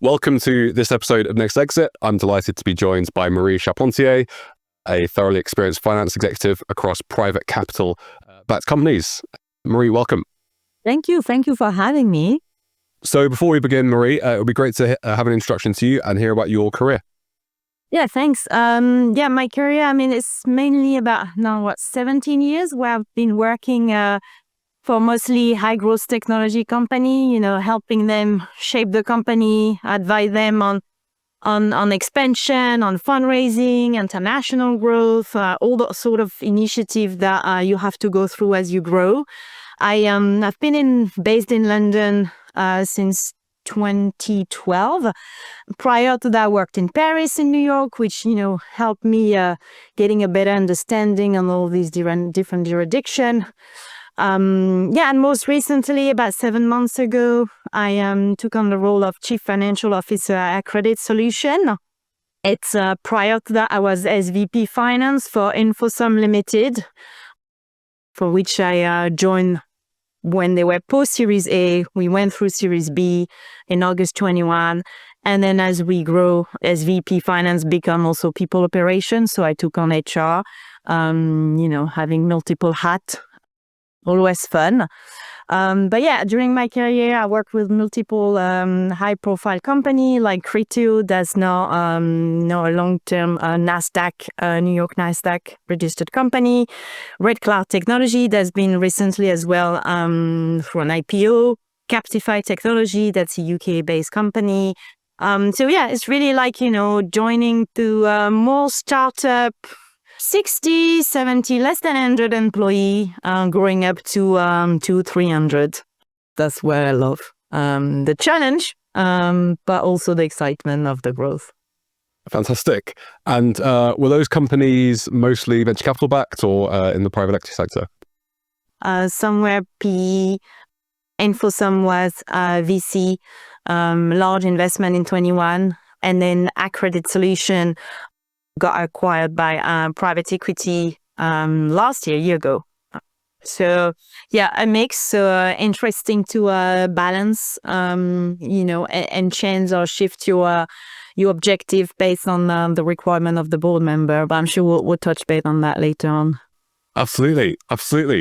Welcome to this episode of Next Exit. I'm delighted to be joined by Marie Charpentier, a thoroughly experienced finance executive across private capital-backed companies. Marie, welcome. Thank you. Thank you for having me. So before we begin, Marie, it would be great to have an introduction to you and hear about your career. Yeah, thanks. My career, it's mainly about 17 years where I've been working for mostly high growth technology company, helping them shape the company, advise them on expansion, on fundraising, international growth, all the sort of initiative that you have to go through as you grow. I've been based in London since 2012. Prior to that, I worked in Paris and New York, which helped me getting a better understanding on all these different jurisdictions. And most recently, about 7 months ago, I took on the role of Chief Financial Officer at Accredit Solutions. It's prior to that, I was SVP Finance for InfoSum Limited, for which I joined when they were post-Series A. We went through Series B in August 21. And then as we grow, SVP Finance become also people operations. So I took on HR, having multiple hats. Always fun. During my career, I worked with multiple high-profile company like Criteo, that's now a long-term NASDAQ, New York NASDAQ registered company. Red Cloud Technology, that's been recently as well for an IPO. Captify Technology, that's a UK-based company. It's really like, joining to more startup, 60, 70, less than 100 employee, growing up to 300. That's where I love the challenge, but also the excitement of the growth. Fantastic. And were those companies mostly venture capital backed or in the private equity sector? Somewhere PE, InfoSum was VC, large investment in 21, and then Accredit Solutions got acquired by private equity last year, a year ago. So a mix. So interesting to balance, and change or shift your objective based on the requirement of the board member. But I'm sure we'll touch base on that later on. Absolutely.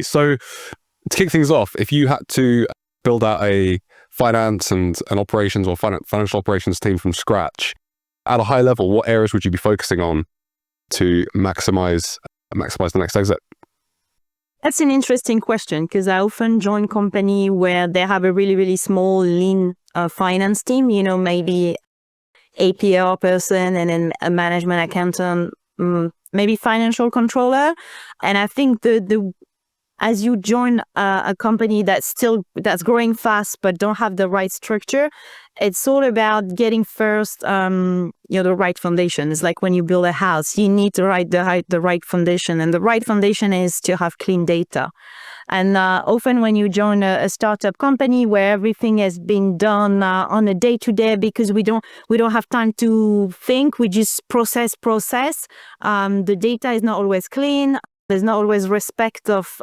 So to kick things off, if you had to build out a finance and operations or financial operations team from scratch, at a high level, what areas would you be focusing on to maximize the next exit? That's an interesting question because I often join company where they have a really, really small, lean finance team, maybe APR person and then a management accountant, maybe financial controller. And I think as you join a company that's growing fast but don't have the right structure, it's all about getting first the right foundation. It's like when you build a house, you need to write the right foundation, and the right foundation is to have clean data. And often when you join a startup company where everything has been done on a day-to-day because we don't have time to think, we just process. The data is not always clean. There's not always respect of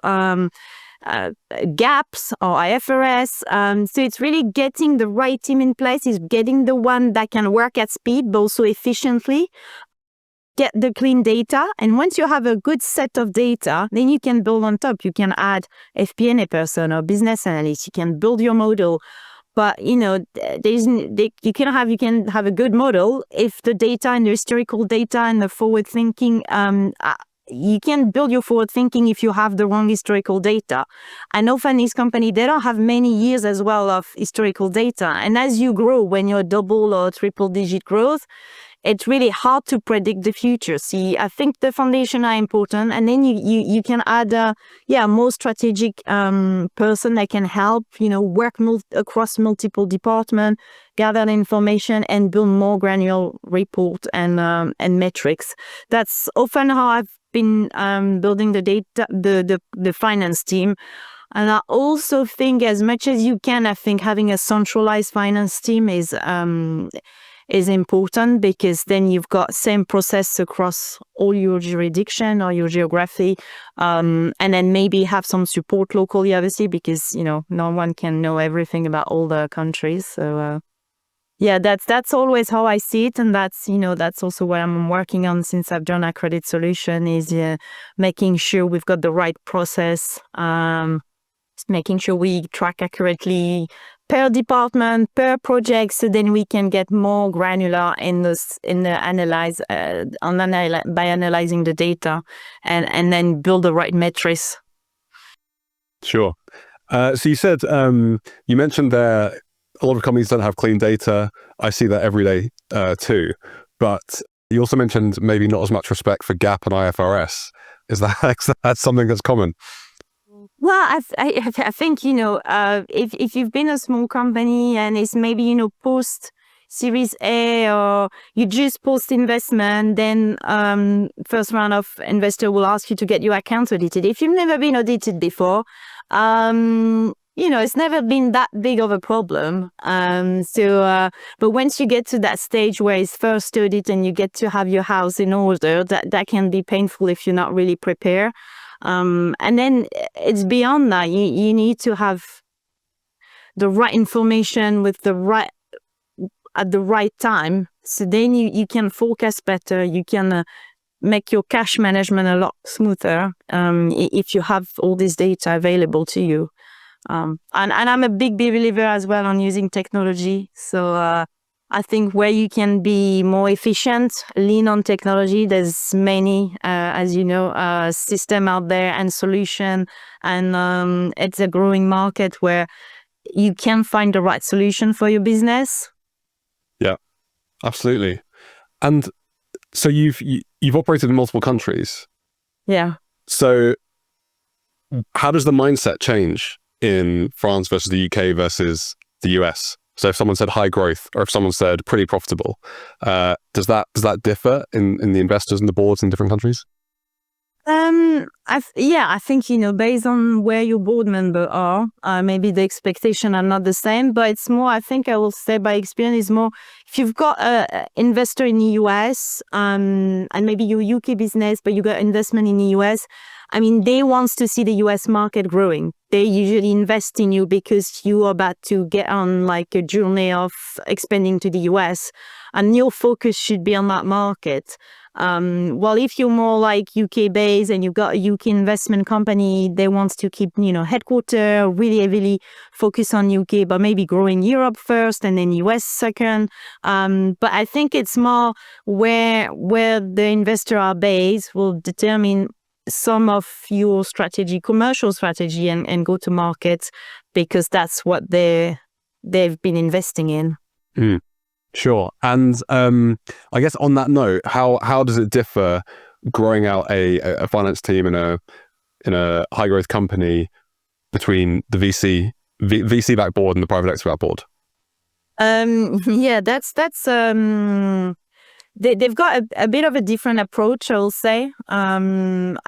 gaps or IFRS. So it's really getting the right team in place, is getting the one that can work at speed, but also efficiently, get the clean data. And once you have a good set of data, then you can build on top. You can add FP&A person or business analyst. You can build your model. But, you can have a good model if the data and the historical data and the forward thinking, you can build your forward thinking if you have the wrong historical data. And often these companies, they don't have many years as well of historical data. And as you grow, when you're double or triple digit growth, it's really hard to predict the future. See, I think the foundation are important, and then you can add a more strategic person that can help, work across multiple departments, gather the information, and build more granular report and metrics. That's often how I've been building the data, the finance team. And I also think, as much as you can, I think having a centralized finance team is important, because then you've got same process across all your jurisdiction or your geography, and then maybe have some support locally, obviously, because no one can know everything about all the countries. So Yeah, that's always how I see it, and that's also what I'm working on since I've joined Accredit Solution is making sure we've got the right process, making sure we track accurately per department, per project, so then we can get more granular by analyzing the data, and then build the right metrics. Sure. So you said, you mentioned there, a lot of companies don't have clean data. I see that every day too. But you also mentioned maybe not as much respect for GAAP and IFRS. Is that something that's common? Well, I think, if you've been a small company and it's maybe, post Series A or you just post investment, then first round of investor will ask you to get your accounts audited. If you've never been audited before, it's never been that big of a problem. But once you get to that stage where it's first audit and you get to have your house in order, that can be painful if you're not really prepared. And then it's beyond that. You need to have the right information at the right time. So then you can forecast better. You can make your cash management a lot smoother if you have all this data available to you. And I'm a big believer as well on using technology. So I think where you can be more efficient, lean on technology. There's many, as you know, system out there and solution, and it's a growing market where you can find the right solution for your business. Yeah, absolutely. And so you've operated in multiple countries. Yeah. So how does the mindset change in France versus the UK versus the US? So if someone said high growth, or if someone said pretty profitable, does that differ in the investors and the boards in different countries? I think, based on where your board member are, maybe the expectation are not the same, but it's more, I think I will say by experience, is more, if you've got an investor in the US, and maybe your UK business, but you got investment in the US, I mean, they want to see the US market growing. They usually invest in you because you are about to get on like a journey of expanding to the US, and your focus should be on that market. Well, if you're more like UK based and you've got a UK investment company, they want to keep, headquarter really heavily focus on UK, but maybe growing Europe first and then US second. But I think it's more where the investor are based will determine some of your strategy, commercial strategy and go to market, because that's what they've been investing in. Mm. Sure. And I guess on that note, how does it differ growing out a finance team in a high growth company between the VC backed board and the private equity backed board? They've got a bit of a different approach, I will say. And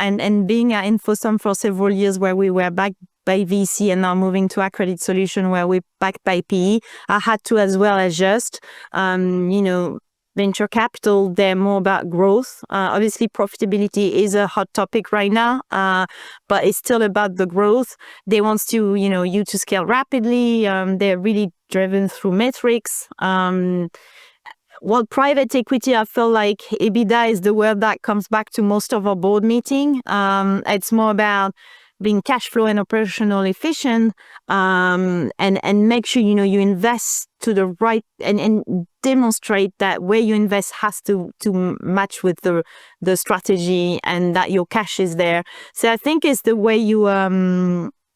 being at InfoSum for several years, where we were backed by VC and now moving to Accredit Solutions, where we're backed by PE, I had to as well adjust. Venture capital, they're more about growth. Obviously, profitability is a hot topic right now, but it's still about the growth. They want to, you to scale rapidly. They're really driven through metrics. Well, private equity, I feel like EBITDA is the word that comes back to most of our board meeting. It's more about being cash flow and operational efficient, and make sure, you invest to the right and demonstrate that where you invest has to match with the strategy and that your cash is there. So I think it's the way you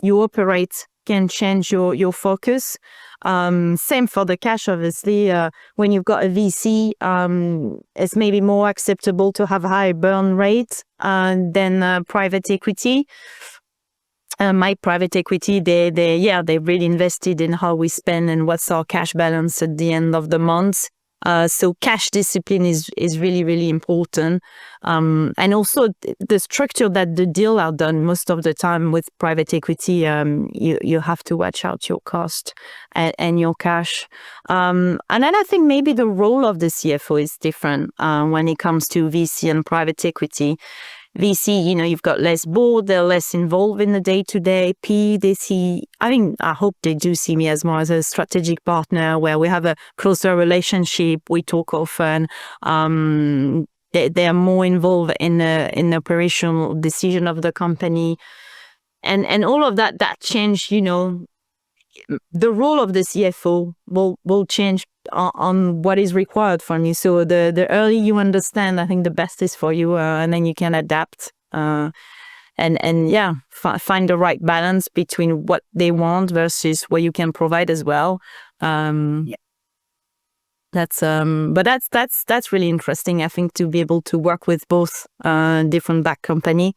operate can change your focus. Same for the cash, obviously. When you've got a VC, it's maybe more acceptable to have high burn rate than private equity. My private equity, they really invested in how we spend and what's our cash balance at the end of the month. So cash discipline is really, really important. And also the structure that the deal are done most of the time with private equity, you have to watch out your cost and your cash. And then I think maybe the role of the CFO is different when it comes to VC and private equity. VC, you've got less board, they're less involved in the day-to-day. PE, they see, I hope they do see me as more as a strategic partner where we have a closer relationship. We talk often. They are more involved in the operational decision of the company. And all of that changed, the role of the CFO will change on what is required from you. So the early you understand, I think the best is for you, and then you can adapt find the right balance between what they want versus what you can provide as well. That's really interesting, I think, to be able to work with both different back company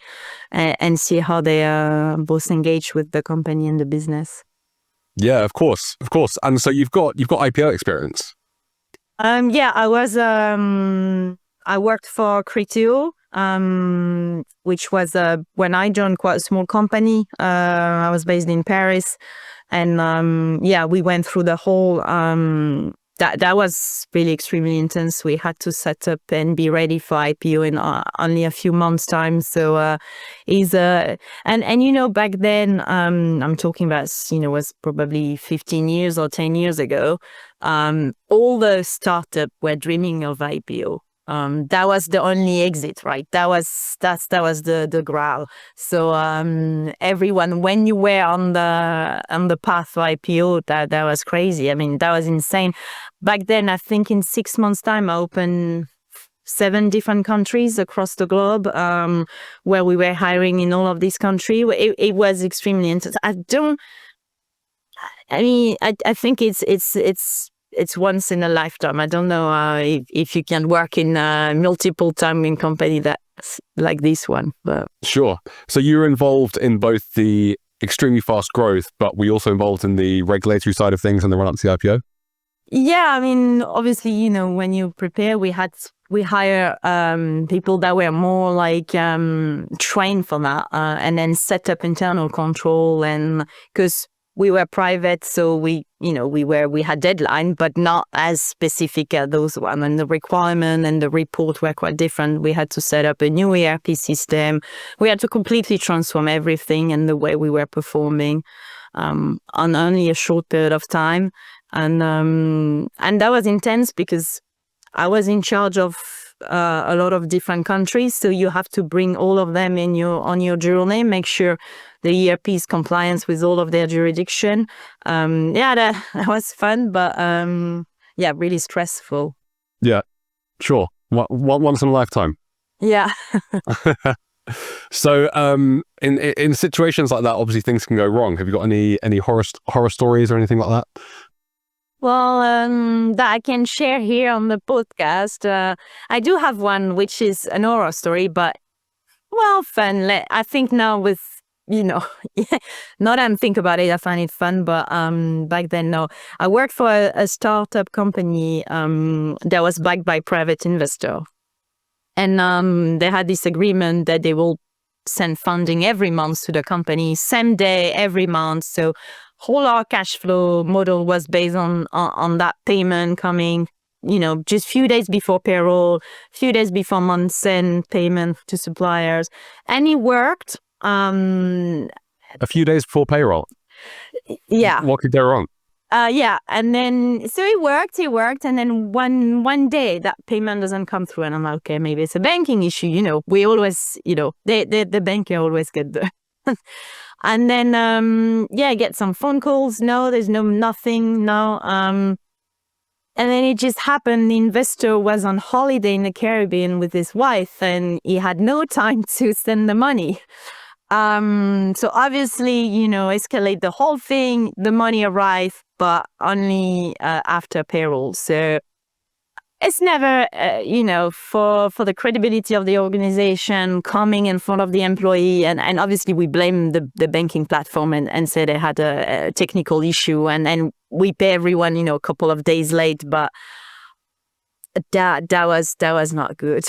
and see how they both engage with the company and the business. Yeah, of course. And so you've got IPO experience. I worked for Criteo, which was when I joined quite a small company. I was based in Paris, and we went through the whole. That was really extremely intense. We had to set up and be ready for IPO in only a few months' time. So back then, I'm talking about, was probably 15 years or 10 years ago. All the startups were dreaming of IPO. That was the only exit, right? That was the grail. So everyone, when you were on the path for IPO, that was crazy. I mean, that was insane. Back then, I think in 6 months' time, I opened 7 different countries across the globe, where we were hiring in all of these countries. It was extremely intense. I think it's once in a lifetime. I don't know if you can work in multiple time in company that's like this one. But sure. So you were involved in both the extremely fast growth, but were you also involved in the regulatory side of things and the run up to the IPO? Yeah, I mean, obviously, when you prepare, we hire people that were more like trained for that, and then set up internal control, and because we were private, so we had deadline, but not as specific as those one. And the requirement and the report were quite different. We had to set up a new ERP system. We had to completely transform everything and the way we were performing on only a short period of time. And that was intense because I was in charge of a lot of different countries. So you have to bring all of them on your journey, make sure the ERP is compliant with all of their jurisdiction. That was fun, but really stressful. Yeah, sure. Once in a lifetime. Yeah. So in situations like that, obviously things can go wrong. Have you got any horror stories or anything like that? Well, that I can share here on the podcast. I do have one, which is an horror story, but fun. I think now with, now that I'm thinking about it, I find it fun, but back then, no. I worked for a startup company that was backed by private investor. And they had this agreement that they will send funding every month to the company, same day, every month. So whole our cash flow model was based on that payment coming, just few days before payroll, few days before month end payment to suppliers. And it worked. A few days before payroll? Yeah. What could go wrong? And then, so it worked. And then one day that payment doesn't come through and I'm like, okay, maybe it's a banking issue. We always, the banker always get the... And then, I get some phone calls. No, there's nothing. No. And then it just happened. The investor was on holiday in the Caribbean with his wife and he had no time to send the money. So obviously, escalate the whole thing. The money arrived, but only after payroll. So it's never, for the credibility of the organization coming in front of the employee. And obviously we blame the banking platform and say they had a technical issue and we pay everyone, a couple of days late. But that was not good.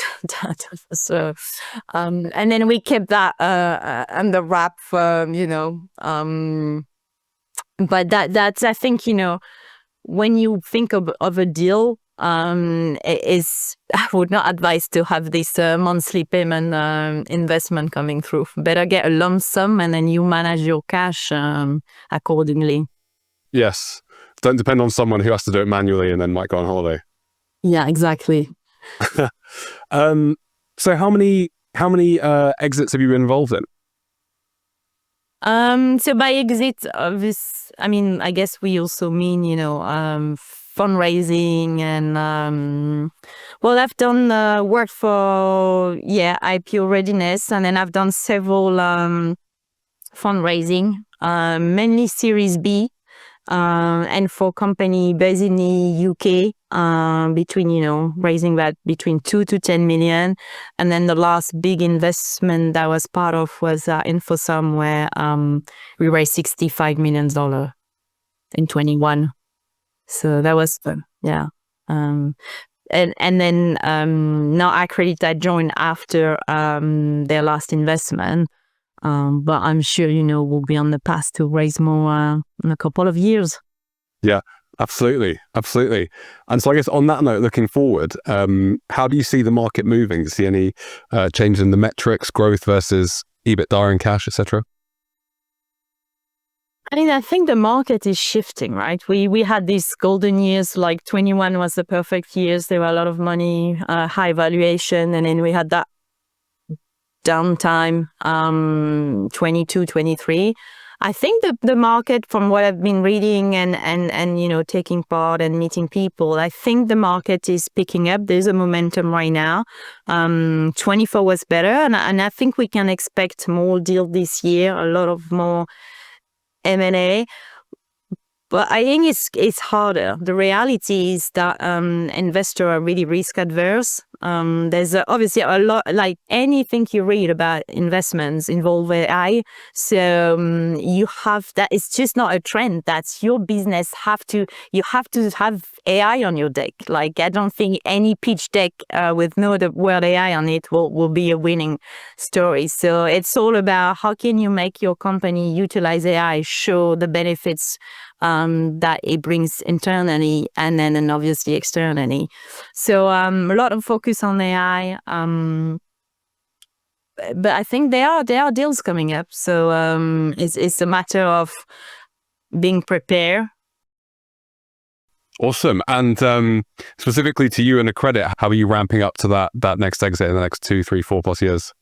So, and then we kept that under wrap for, but that's, I think, when you think of a deal, I would not advise to have this monthly payment investment coming through. Better get a lump sum and then you manage your cash accordingly. Yes. Don't depend on someone who has to do it manually and then might go on holiday. Yeah, exactly. So how many exits have you been involved in? So by exit, I guess we also mean, fundraising and, I've done work for, IPO readiness, and then I've done several fundraising, mainly Series B, and for company based in the UK, raising that between 2 to 10 million. And then the last big investment that I was part of was InfoSum, where we raised $65 million in 21. So that was fun. Yeah. And then now Accredit, I joined after their last investment. But I'm sure, we'll be on the path to raise more in a couple of years. Yeah, absolutely. Absolutely. And so I guess on that note, looking forward, how do you see the market moving? Do you see any change in the metrics, growth versus EBITDA and cash, etc.? I think the market is shifting, right? We had these golden years, like 21 was the perfect years. There were a lot of money, high valuation, and then we had that downtime, 22, 23. I think the market, from what I've been reading and taking part and meeting people, I think the market is picking up. There's a momentum right now. 24 was better, and I think we can expect more deal this year, a lot of more M&A. But I think it's harder. The reality is that investors are really risk adverse. There's obviously a lot, like anything you read about investments involve AI. So you have that. It's just not a trend. That's your business. You have to have AI on your deck. Like, I don't think any pitch deck with no the word AI on it will be a winning story. So it's all about how can you make your company utilize AI, show the benefits that it brings internally and then obviously externally. So a lot of focus on AI. But I think there are deals coming up. So it's a matter of being prepared. Awesome. And specifically to you and Accredit, how are you ramping up to that next exit in the next 2, 3, 4+ years?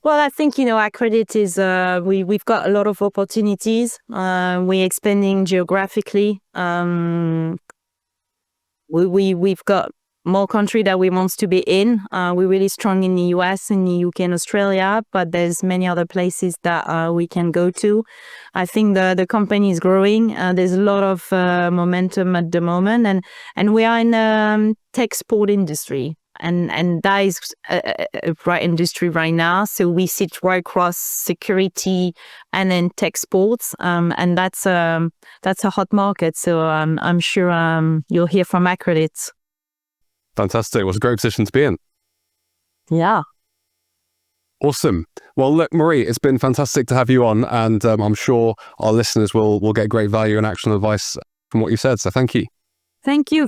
Well, I think, Accredit is, we've got a lot of opportunities. We're expanding geographically. We've got more country that we want to be in. We're really strong in the US, in the UK and Australia, but there's many other places that we can go to. I think the company is growing. There's a lot of momentum at the moment, and we are in the tech sport industry. And that is a bright industry right now. So we sit right across security and then tech sports, and that's a hot market. So I'm sure you'll hear from Accredit. Fantastic. It was a great position to be in. Yeah. Awesome. Well, look, Marie, it's been fantastic to have you on, and I'm sure our listeners will get great value and action advice from what you said. So thank you. Thank you.